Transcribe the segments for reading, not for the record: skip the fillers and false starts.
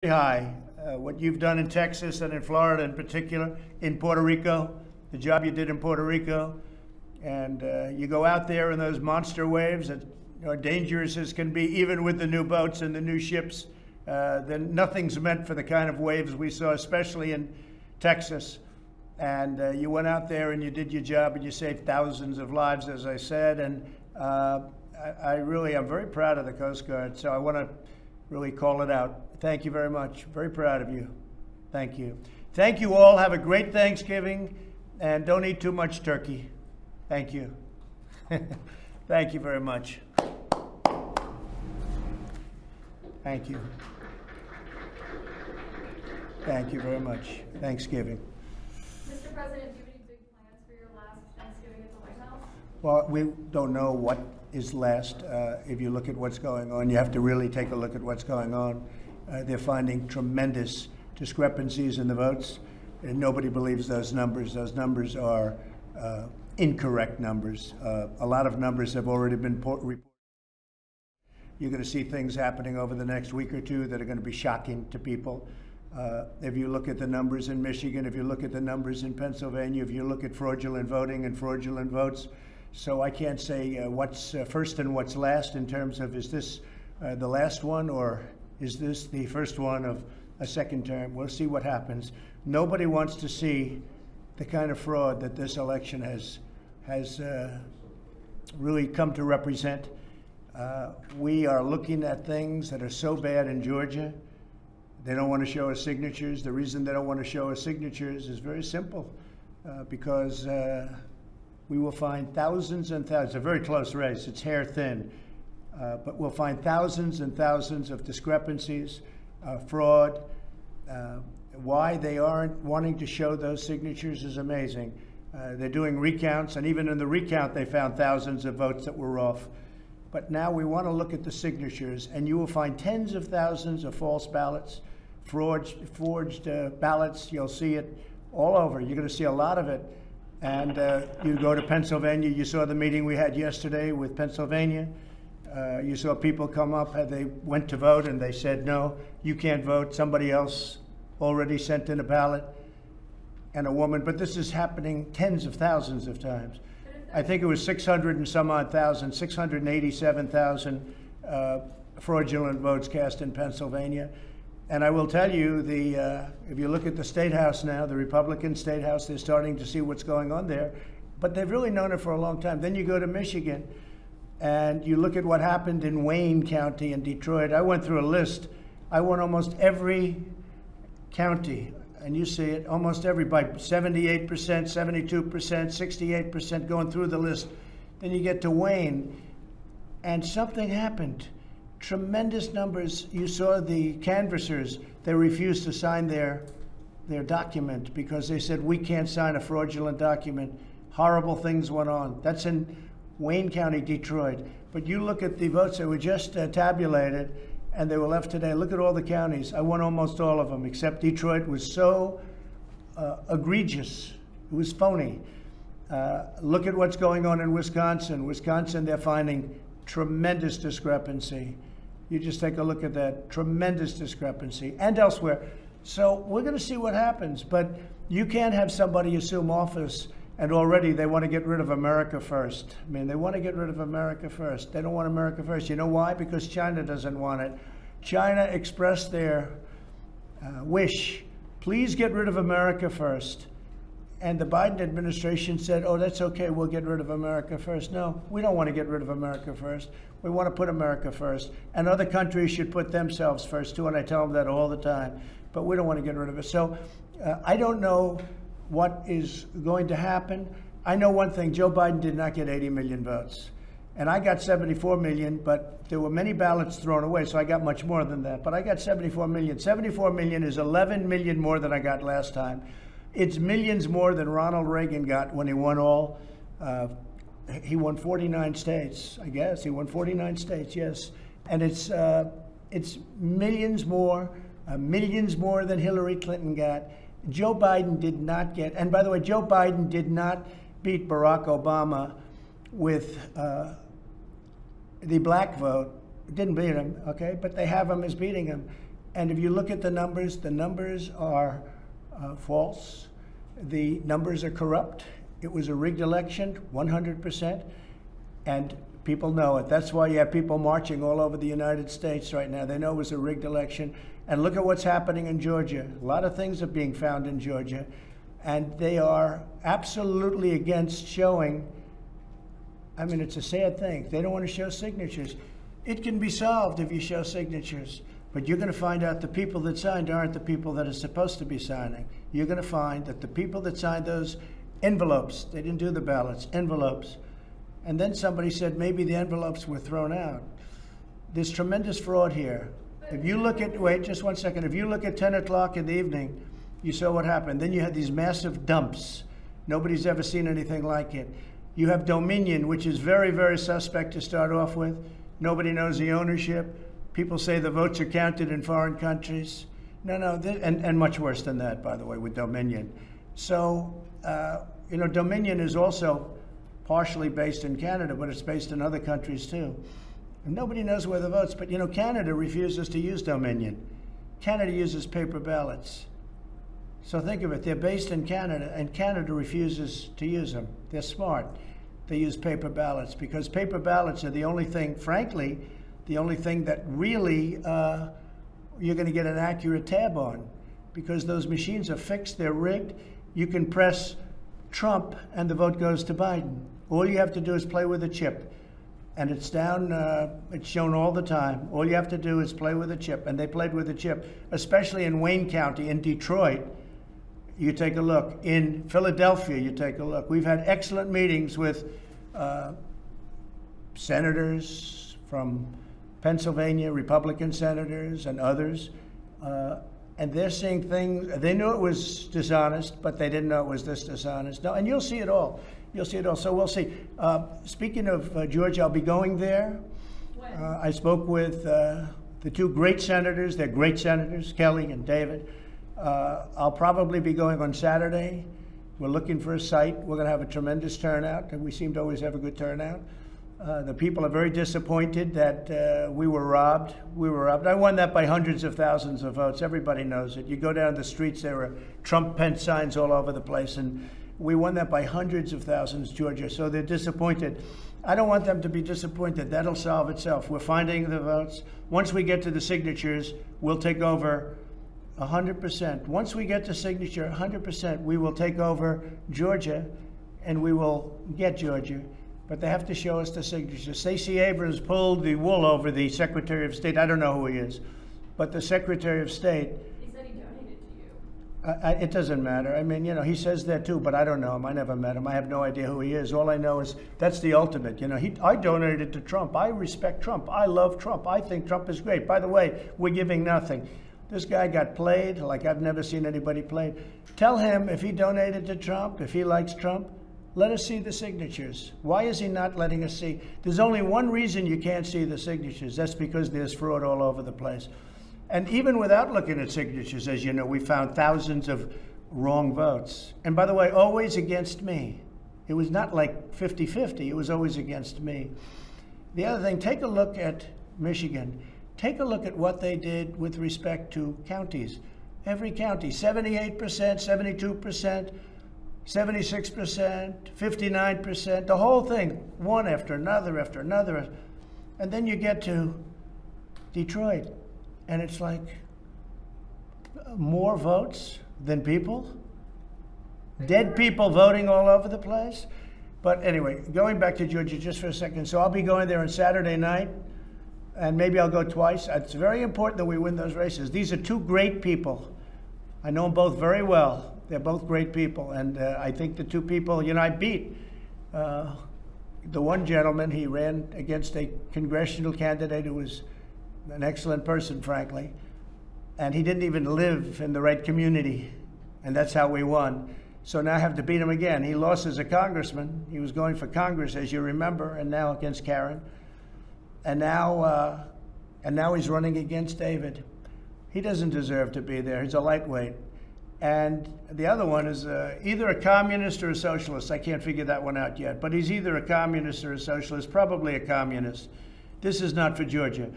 High. What you've done in Texas and in Florida in particular, in Puerto Rico, the job you did in Puerto Rico, and you go out there in those monster waves that are dangerous as can be, even with the new boats and the new ships. Then nothing's meant for the kind of waves we saw, especially in Texas. And you went out there and you did your job and you saved thousands of lives, as I said. And I'm very proud of the Coast Guard. So I want to really call it out. Thank you very much. Very proud of you. Thank you. Thank you all. Have a great Thanksgiving and don't eat too much turkey. Thank you. Thank you very much. Thank you. Thank you very much. Thanksgiving. Mr. President, do you have any big plans for your last Thanksgiving at the White House? Well, we don't know what is last. If you look at what's going on, you have to really take a look at what's going on. They're finding tremendous discrepancies in the votes, and nobody believes those numbers. Those numbers are incorrect numbers. A lot of numbers have already been reported. You're going to see things happening over the next week or two that are going to be shocking to people. If you look at the numbers in Michigan, if you look at the numbers in Pennsylvania, if you look at fraudulent voting and fraudulent votes. So I can't say what's first and what's last in terms of, is this the last one or is this the first one of a second term? We'll see what happens. Nobody wants to see the kind of fraud that this election has really come to represent. We are looking at things that are so bad in Georgia. They don't want to show us signatures. The reason they don't want to show us signatures is very simple, because we will find thousands and thousands. It's a very close race. It's hair thin. But we'll find thousands and thousands of discrepancies, fraud. Why they aren't wanting to show those signatures is amazing. They're doing recounts, and even in the recount, they found thousands of votes that were off. But now we want to look at the signatures, and you will find tens of thousands of false ballots, forged ballots. You'll see it all over. You're going to see a lot of it. And you go to Pennsylvania. You saw the meeting we had yesterday with Pennsylvania. You saw people come up, they went to vote, and they said, no, you can't vote. Somebody else already sent in a ballot, and a woman. But this is happening tens of thousands of times. I think it was 600 and some odd thousand, 687,000 fraudulent votes cast in Pennsylvania. And I will tell you, if you look at the State House now, the Republican State House, they're starting to see what's going on there. But they've really known it for a long time. Then you go to Michigan, and you look at what happened in Wayne County in Detroit. I went through a list. I went almost every county, and you see it, almost every, by 78%, 72%, 68%, going through the list. Then you get to Wayne, and something happened. Tremendous numbers. You saw the canvassers. They refused to sign their document because they said, we can't sign a fraudulent document. Horrible things went on. That's in Wayne County, Detroit. But you look at the votes that were just tabulated, and they were left today. Look at all the counties. I won almost all of them, except Detroit was so egregious. It was phony. Look at what's going on in Wisconsin. Wisconsin, they're finding tremendous discrepancy. You just take a look at that. Tremendous discrepancy. And elsewhere. So we're going to see what happens. But you can't have somebody assume office and already they want to get rid of America first. I mean, they want to get rid of America first. They don't want America first. You know why? Because China doesn't want it. China expressed their wish, please get rid of America first. And the Biden administration said, oh, that's okay, we'll get rid of America first. No, we don't want to get rid of America first. We want to put America first. And other countries should put themselves first, too, and I tell them that all the time. But we don't want to get rid of it. So I don't know what is going to happen. I know one thing, Joe Biden did not get 80 million votes. And I got 74 million, but there were many ballots thrown away, so I got much more than that. But I got 74 million. 74 million is 11 million more than I got last time. It's millions more than Ronald Reagan got when he won all. He won 49 states, I guess. He won 49 states, yes. And it's millions more than Hillary Clinton got. Joe Biden did not get, and by the way, Joe Biden did not beat Barack Obama with the black vote. Didn't beat him, okay? But they have him as beating him. And if you look at the numbers are false. The numbers are corrupt. It was a rigged election, 100%, and people know it. That's why you have people marching all over the United States right now. They know it was a rigged election. And look at what's happening in Georgia. A lot of things are being found in Georgia, and they are absolutely against showing. I mean, it's a sad thing. They don't want to show signatures. It can be solved if you show signatures, but you're going to find out the people that signed aren't the people that are supposed to be signing. You're going to find that the people that signed those envelopes, they didn't do the ballots, envelopes. And then somebody said maybe the envelopes were thrown out. There's tremendous fraud here. If you look at, wait just 1 second, if you look at 10 o'clock in the evening, you saw what happened. Then you had these massive dumps. Nobody's ever seen anything like it. You have Dominion, which is very, very suspect to start off with. Nobody knows the ownership. People say the votes are counted in foreign countries. No, and much worse than that, by the way, with Dominion. So, you know, Dominion is also partially based in Canada, but it's based in other countries too. And nobody knows where the votes, but you know, Canada refuses to use Dominion. Canada uses paper ballots. So think of it, they're based in Canada, and Canada refuses to use them. They're smart. They use paper ballots because paper ballots are the only thing, frankly, the only thing that really you're going to get an accurate tab on, because those machines are fixed, they're rigged. You can press Trump and the vote goes to Biden. All you have to do is play with a chip. And it's down, it's shown all the time. All you have to do is play with a chip. And they played with a chip, especially in Wayne County, in Detroit. You take a look. In Philadelphia, you take a look. We've had excellent meetings with senators from Pennsylvania, Republican senators and others. And they're seeing things, they knew it was dishonest, but they didn't know it was this dishonest. No, and you'll see it all. You'll see it all. So we'll see. Speaking of Georgia, I'll be going there. I spoke with the two great senators. They're great senators, Kelly and David. I'll probably be going on Saturday. We're looking for a site. We're going to have a tremendous turnout, and we seem to always have a good turnout. The people are very disappointed that we were robbed. We were robbed. I won that by hundreds of thousands of votes. Everybody knows it. You go down the streets, there are Trump-Pence signs all over the place, and we won that by hundreds of thousands, Georgia. So they're disappointed. I don't want them to be disappointed. That'll solve itself. We're finding the votes. Once we get to the signatures, we'll take over 100%. Once we get to signature 100%, we will take over Georgia, and we will get Georgia. But they have to show us the signatures. Stacey Abrams pulled the wool over the Secretary of State. I don't know who he is, but the Secretary of State. He said he donated to you. It doesn't matter. I mean, you know, he says that too, but I don't know him. I never met him. I have no idea who he is. All I know is that's the ultimate. You know, I donated to Trump. I respect Trump. I love Trump. I think Trump is great. By the way, we're giving nothing. This guy got played like I've never seen anybody played. Tell him if he donated to Trump, if he likes Trump, let us see the signatures. Why is he not letting us see? There's only one reason you can't see the signatures. That's because there's fraud all over the place. And even without looking at signatures, as you know, we found thousands of wrong votes. And by the way, always against me. It was not like 50-50. It was always against me. The other thing, take a look at Michigan. Take a look at what they did with respect to counties. Every county, 78%, 72%, 76%, 59%, the whole thing, one after another after another. And then you get to Detroit, and it's like more votes than people, dead people voting all over the place. But anyway, going back to Georgia just for a second. So I'll be going there on Saturday night, and maybe I'll go twice. It's very important that we win those races. These are two great people. I know them both very well. They're both great people, and I think the two people, you know, I beat the one gentleman. He ran against a congressional candidate who was an excellent person, frankly, and he didn't even live in the right community, and that's how we won. So now I have to beat him again. He lost as a congressman. He was going for Congress, as you remember, and now against Karen, and now he's running against David. He doesn't deserve to be there. He's a lightweight. And the other one is either a communist or a socialist. I can't figure that one out yet. But he's either a communist or a socialist, probably a communist. This is not for Georgia.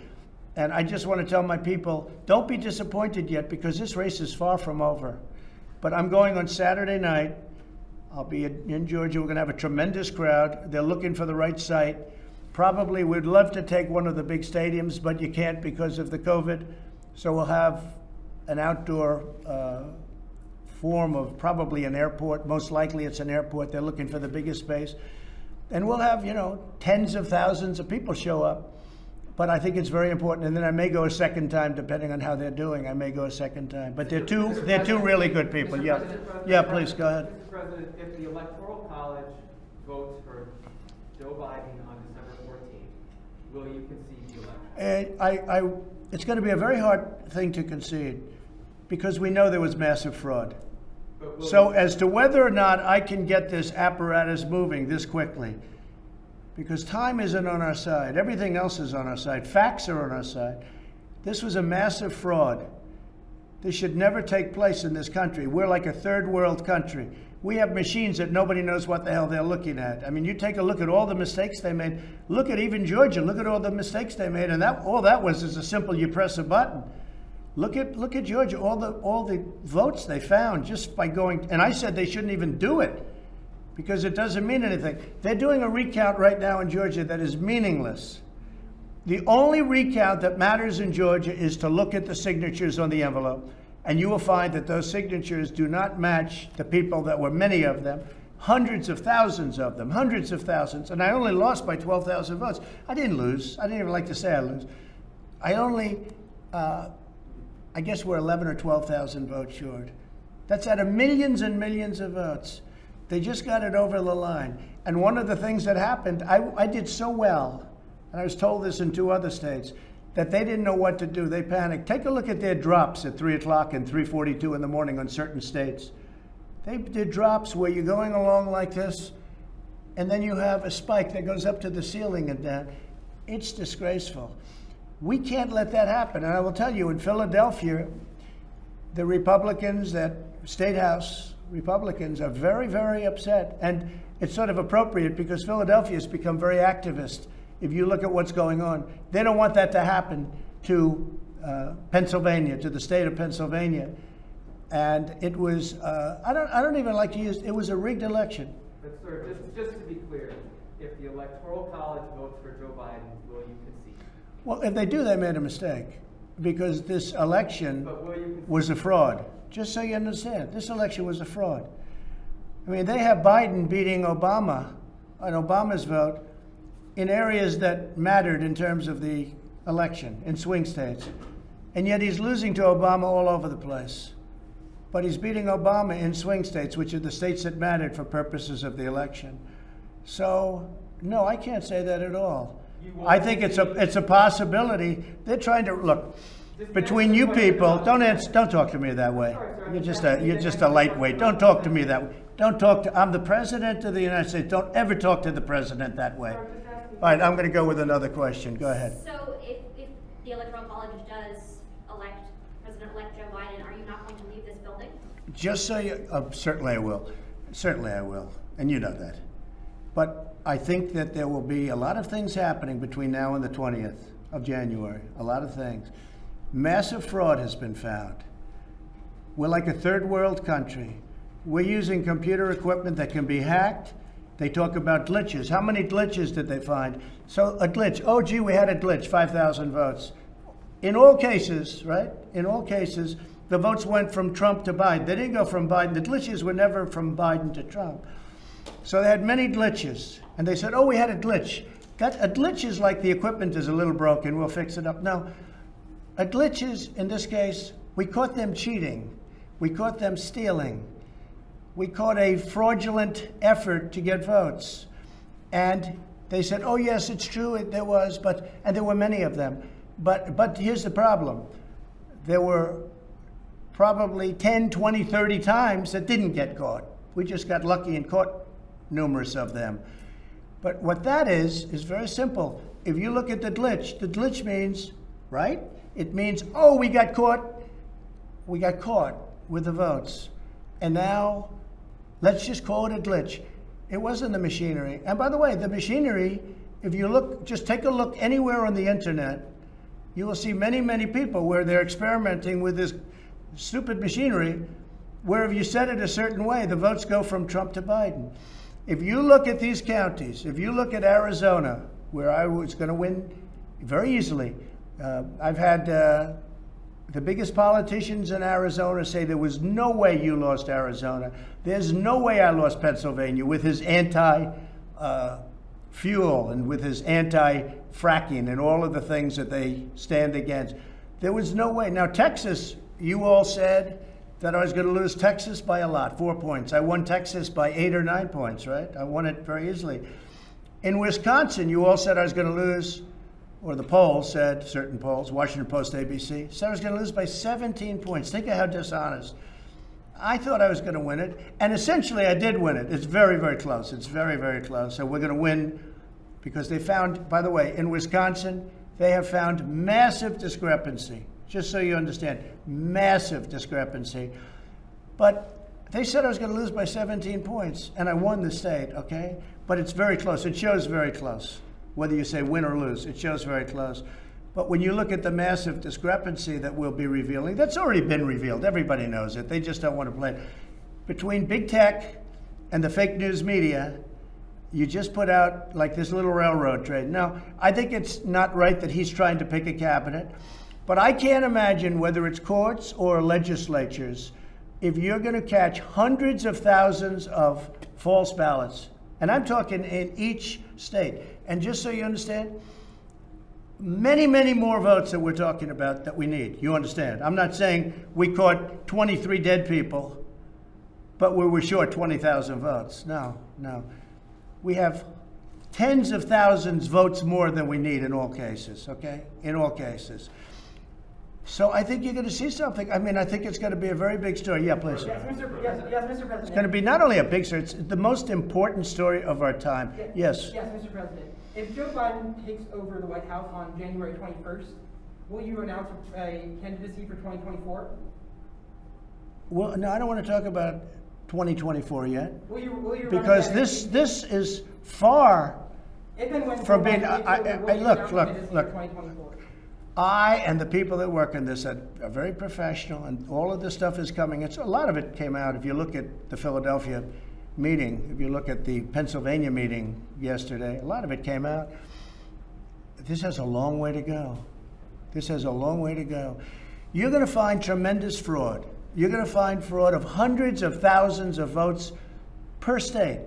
And I just want to tell my people, don't be disappointed yet, because this race is far from over. But I'm going on Saturday night. I'll be in Georgia. We're going to have a tremendous crowd. They're looking for the right site. Probably we'd love to take one of the big stadiums, but you can't because of the COVID. So we'll have an outdoor form of probably an airport. Most likely it's an airport. They're looking for the biggest space. And we'll have, tens of thousands of people show up. But I think it's very important. And then I may go a second time, depending on how they're doing. I may go a second time. But they're two really good people. Mr. Yeah. President, Yeah, please go ahead. Mr. President, if the Electoral College votes for Joe Biden on December 14th, will you concede the election? It's going to be a very hard thing to concede, because we know there was massive fraud. So as to whether or not I can get this apparatus moving this quickly, because time isn't on our side. Everything else is on our side. Facts are on our side. This was a massive fraud. This should never take place in this country. We're like a third world country. We have machines that nobody knows what the hell they're looking at. I mean, you take a look at all the mistakes they made. Look at even Georgia. Look at all the mistakes they made. And all that was is a simple, you press a button. Look at Georgia, all the votes they found just by going, and I said they shouldn't even do it, because it doesn't mean anything. They're doing a recount right now in Georgia that is meaningless. The only recount that matters in Georgia is to look at the signatures on the envelope, and you will find that those signatures do not match the people that were, many of them, hundreds of thousands of them, hundreds of thousands, and I only lost by 12,000 votes. I didn't lose. I didn't even like to say I lose. I only, I guess we're 11 or 12,000 votes short. That's out of millions and millions of votes. They just got it over the line. And one of the things that happened, I did so well, and I was told this in 2 other states, that they didn't know what to do. They panicked. Take a look at their drops at 3 o'clock and 3:42 in the morning on certain states. They did drops where you're going along like this, and then you have a spike that goes up to the ceiling and down. It's disgraceful. We can't let that happen. And I will tell you, in Philadelphia, the Republicans, that State House Republicans, are very, very upset. And it's sort of appropriate, because Philadelphia has become very activist. If you look at what's going on, they don't want that to happen to Pennsylvania, to the state of Pennsylvania. And it was, I don't even like to use, it was a rigged election. But sir, just to be clear, if the Electoral College votes for Joe Biden, will you concede? Well, if they do, they made a mistake, because this election was a fraud. Just so you understand, this election was a fraud. I mean, they have Biden beating Obama on Obama's vote in areas that mattered in terms of the election, in swing states. And yet he's losing to Obama all over the place. But he's beating Obama in swing states, which are the states that mattered for purposes of the election. So, no, I can't say that at all. I think it's a possibility. They're trying to, look, between you people, don't talk to me that way. You're just a lightweight. Don't talk to me that way. I'm the president of the United States. Don't ever talk to the president that way. All right, I'm going to go with another question. Go ahead. So if the Electoral College does elect President-elect Joe Biden, are you not going to leave this building? Just so you, certainly I will. Certainly I will. And you know that. But I think that there will be a lot of things happening between now and the 20th of January. A lot of things. Massive fraud has been found. We're like a third world country. We're using computer equipment that can be hacked. They talk about glitches. How many glitches did they find? So a glitch. Oh, gee, we had a glitch, 5,000 votes. In all cases, right? In all cases, the votes went from Trump to Biden. They didn't go from Biden. The glitches were never from Biden to Trump. So they had many glitches. And they said, oh, we had a glitch. A glitch is like the equipment is a little broken. We'll fix it up. No. A glitch is, in this case, we caught them cheating. We caught them stealing. We caught a fraudulent effort to get votes. And they said, oh, yes, it's true, there was, and there were many of them. But here's the problem. There were probably 10, 20, 30 times that didn't get caught. We just got lucky and caught numerous of them. But what that is very simple. If you look at the glitch means, right? It means, oh, we got caught with the votes. And now, let's just call it a glitch. It wasn't the machinery. And by the way, the machinery, if you look, just take a look anywhere on the internet, you will see many, many people where they're experimenting with this stupid machinery, where if you set it a certain way, the votes go from Trump to Biden. If you look at these counties, if you look at Arizona, where I was going to win very easily, I've had the biggest politicians in Arizona say there was no way you lost Arizona. There's no way I lost Pennsylvania with his anti-fuel and with his anti-fracking and all of the things that they stand against. There was no way. Now, Texas, you all said that I was going to lose Texas by a lot, 4 points. I won Texas by 8 or 9 points, right? I won it very easily. In Wisconsin, you all said I was going to lose, or the polls said, certain polls, Washington Post, ABC, said I was going to lose by 17 points. Think of how dishonest. I thought I was going to win it, and essentially I did win it. It's very, very close. It's very, very close. So we're going to win because they found, by the way, in Wisconsin, they have found massive discrepancy. Just so you understand, massive discrepancy. But they said I was going to lose by 17 points, and I won the state, okay? But it's very close. It shows very close. Whether you say win or lose, it shows very close. But when you look at the massive discrepancy that we'll be revealing, that's already been revealed. Everybody knows it. They just don't want to play it. Between big tech and the fake news media, you just put out like this little railroad trade. Now, I think it's not right that he's trying to pick a cabinet, but I can't imagine whether it's courts or legislatures, if you're going to catch hundreds of thousands of false ballots, and I'm talking in each state. And just so you understand, many, many more votes that we're talking about that we need. You understand? I'm not saying we caught 23 dead people, but we were short 20,000 votes. No, no. We have tens of thousands votes more than we need in all cases, okay? In all cases. So I think you're going to see something. I mean, I think it's going to be a very big story. Yeah, please. Yes, Mr. President. It's going to be not only a big story, it's the most important story of our time. Yes. Yes, Mr. President. If Joe Biden takes over the White House on January 21st, will you announce a candidacy for 2024? Well, no, I don't want to talk about 2024 yet. Will you because this is far from being. Look. I and the people that work in this are very professional, and all of this stuff is coming. A lot of it came out. If you look at the Philadelphia meeting, if you look at the Pennsylvania meeting yesterday, a lot of it came out. This has a long way to go. This has a long way to go. You're going to find tremendous fraud. You're going to find fraud of hundreds of thousands of votes per state.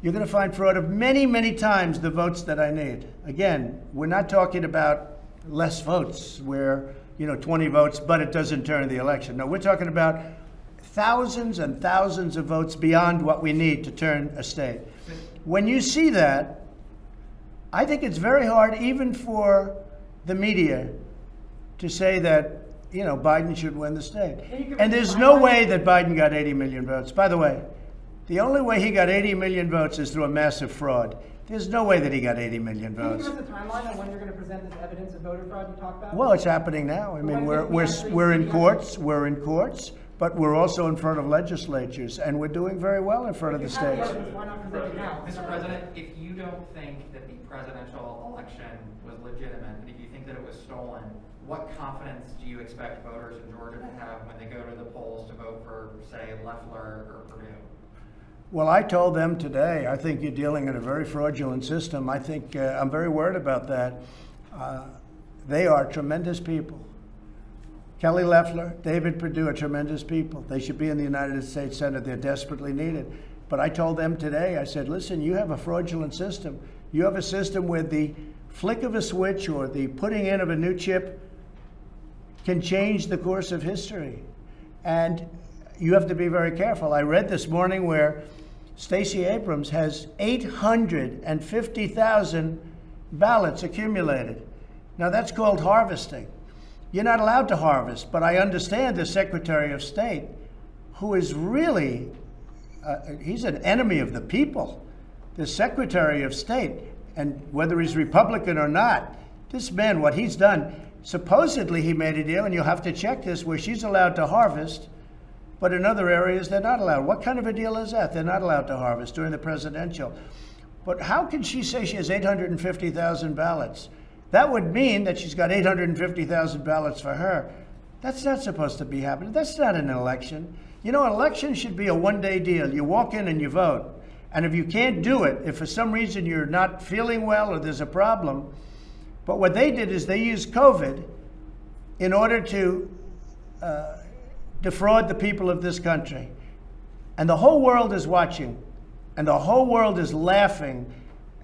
You're going to find fraud of many, many times the votes that I need. Again, we're not talking about less votes where, 20 votes, but it doesn't turn the election. No, we're talking about thousands and thousands of votes beyond what we need to turn a state. When you see that, I think it's very hard even for the media to say that, Biden should win the state. And there's no way that Biden got 80 million votes. By the way, the only way he got 80 million votes is through a massive fraud. There's no way that he got 80 million votes. Can you give us a timeline on when you're going to present this evidence of voter fraud you talked about? Well, it's happening now. I mean, we're in courts. We're in courts, but we're also in front of legislatures, and we're doing very well in front of the states. Why not present it now? Mr. President, if you don't think that the presidential election was legitimate, and if you think that it was stolen, what confidence do you expect voters in Georgia to have when they go to the polls to vote for, say, Loeffler or Perdue? Well, I told them today, I think you're dealing in a very fraudulent system. I think I'm very worried about that. They are tremendous people. Kelly Loeffler, David Perdue are tremendous people. They should be in the United States Senate. They're desperately needed. But I told them today, I said, listen, you have a fraudulent system. You have a system where the flick of a switch or the putting in of a new chip can change the course of history. And you have to be very careful. I read this morning where Stacey Abrams has 850,000 ballots accumulated. Now that's called harvesting. You're not allowed to harvest, but I understand the Secretary of State, who is really, he's an enemy of the people. The Secretary of State, and whether he's Republican or not, this man, what he's done, supposedly he made a deal, and you'll have to check this, where she's allowed to harvest, but in other areas, they're not allowed. What kind of a deal is that? They're not allowed to harvest during the presidential. But how can she say she has 850,000 ballots? That would mean that she's got 850,000 ballots for her. That's not supposed to be happening. That's not an election. You know, an election should be a one-day deal. You walk in and you vote. And if you can't do it, if for some reason you're not feeling well or there's a problem, but what they did is they used COVID in order to defraud the people of this country. And the whole world is watching, and the whole world is laughing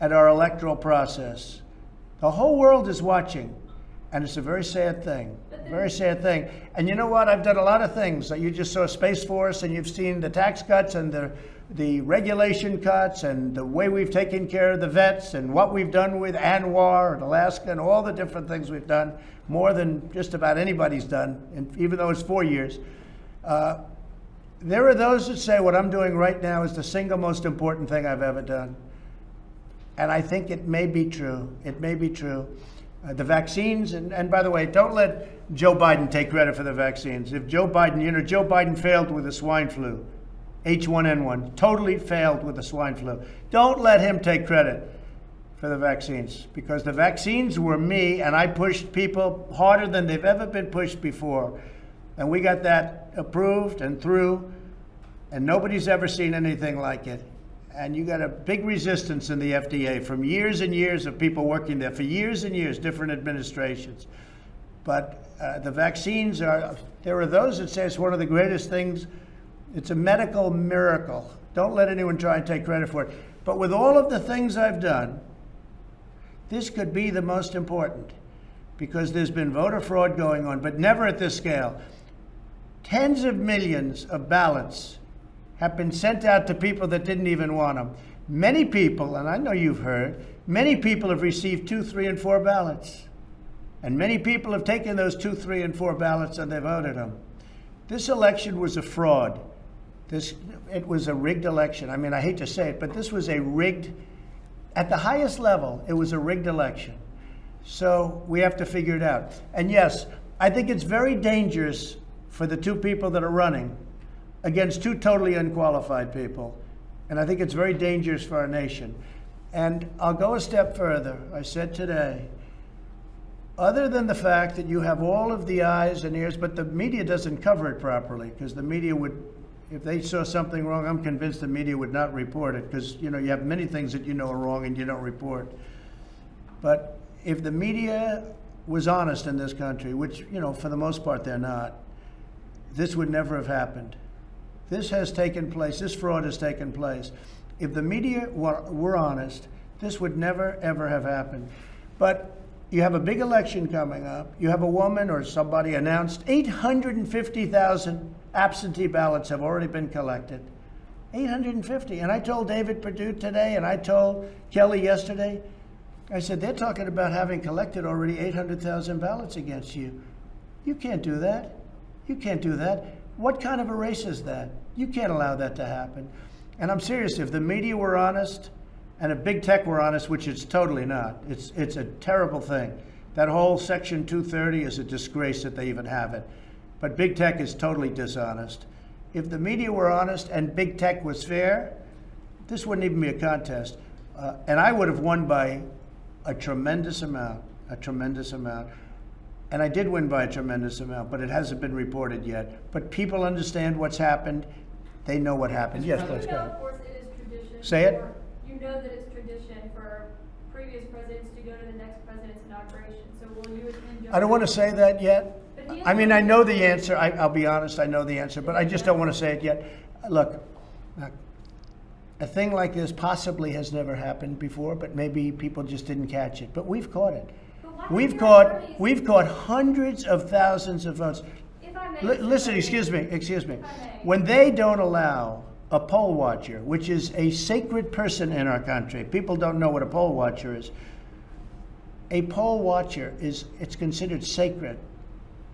at our electoral process. The whole world is watching, and it's a very sad thing, very sad thing. And you know what? I've done a lot of things. You just saw Space Force, and you've seen the tax cuts and the regulation cuts and the way we've taken care of the vets and what we've done with Anwar and Alaska and all the different things we've done, more than just about anybody's done, and even though it's 4 years. There are those that say what I'm doing right now is the single most important thing I've ever done. And I think it may be true. It may be true. The vaccines, and by the way, don't let Joe Biden take credit for the vaccines. If Joe Biden, you know, Joe Biden failed with the swine flu, H1N1, totally failed with the swine flu. Don't let him take credit for the vaccines, because the vaccines were me, and I pushed people harder than they've ever been pushed before. And we got that approved and through, and nobody's ever seen anything like it. And you got a big resistance in the FDA from years and years of people working there for years and years, different administrations. But the vaccines there are those that say it's one of the greatest things. It's a medical miracle. Don't let anyone try and take credit for it. But with all of the things I've done, this could be the most important, because there's been voter fraud going on, but never at this scale. Tens of millions of ballots have been sent out to people that didn't even want them. Many people, and I know you've heard, many people have received 2, 3, and 4 ballots. And many people have taken those 2, 3, and 4 ballots and they voted them. This election was a fraud. It was a rigged election. I mean, I hate to say it, but this was a rigged, at the highest level, it was a rigged election. So we have to figure it out. And yes, I think it's very dangerous for the two people that are running against two totally unqualified people. And I think it's very dangerous for our nation. And I'll go a step further. I said today, other than the fact that you have all of the eyes and ears, but the media doesn't cover it properly, because the media would, if they saw something wrong, I'm convinced the media would not report it, because you know, you have many things that you know are wrong and you don't report. But if the media was honest in this country, which, you know, for the most part they're not, this would never have happened. This has taken place, this fraud has taken place. If the media were honest, this would never, ever have happened. But you have a big election coming up. You have a woman or somebody announced 850,000 absentee ballots have already been collected. 850. And I told David Perdue today, and I told Kelly yesterday, I said, they're talking about having collected already 800,000 ballots against you. You can't do that. You can't do that. What kind of a race is that? You can't allow that to happen. And I'm serious, if the media were honest, and if big tech were honest, which it's totally not, it's a terrible thing. That whole Section 230 is a disgrace that they even have it. But big tech is totally dishonest. If the media were honest and big tech was fair, this wouldn't even be a contest. And I would have won by a tremendous amount, And I did win by a tremendous amount, but it hasn't been reported yet. But people understand what's happened. They know what happened. Yes, please go You know, ahead. of course, it is tradition. Say it. You know that it's tradition for previous presidents to go to the next president's inauguration. So will you attend Joe? I don't want to say that yet. But he is I mean, I know the answer. I'll be honest, I know the answer, but I just don't want to say it yet. Look, a thing like this possibly has never happened before, but maybe people just didn't catch it. But we've caught it. We've caught hundreds of thousands of votes. If I may, Listen, excuse me. When they don't allow a poll watcher, which is a sacred person in our country, people don't know what a poll watcher is. A poll watcher it's considered sacred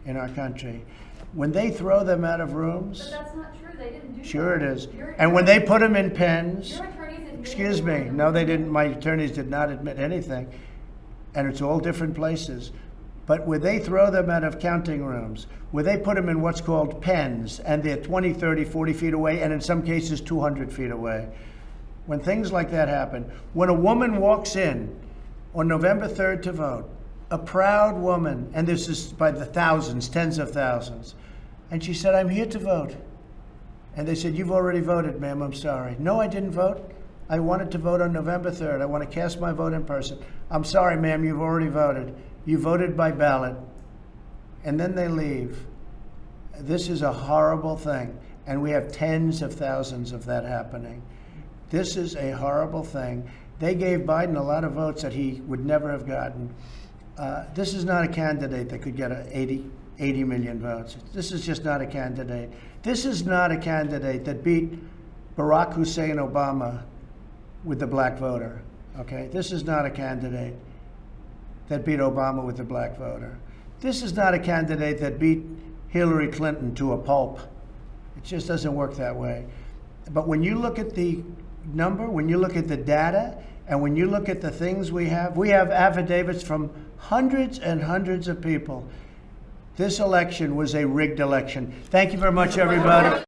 in our country. When they throw them out of rooms, but that's not true. They didn't do that. sure it is. Your And when they put them in pens, Your attorneys admitted excuse they me, weren't no, they doing didn't. My attorneys did not admit anything. And it's all different places. But where they throw them out of counting rooms, where they put them in what's called pens, and they're 20, 30, 40 feet away, and in some cases 200 feet away. When things like that happen, when a woman walks in on November 3rd to vote, a proud woman, and this is by the thousands, tens of thousands. And she said, I'm here to vote. And they said, you've already voted, ma'am, I'm sorry. No, I didn't vote. I wanted to vote on November 3rd. I want to cast my vote in person. I'm sorry, ma'am, you've already voted. You voted by ballot. And then they leave. This is a horrible thing. And we have tens of thousands of that happening. This is a horrible thing. They gave Biden a lot of votes that he would never have gotten. This is not a candidate that could get 80 million votes. This is just not a candidate. This is not a candidate that beat Barack Hussein Obama with the black voter, okay? This is not a candidate that beat Obama with the black voter. This is not a candidate that beat Hillary Clinton to a pulp. It just doesn't work that way. But when you look at the number, when you look at the data, and when you look at the things we have affidavits from hundreds and hundreds of people. This election was a rigged election. Thank you very much, everybody.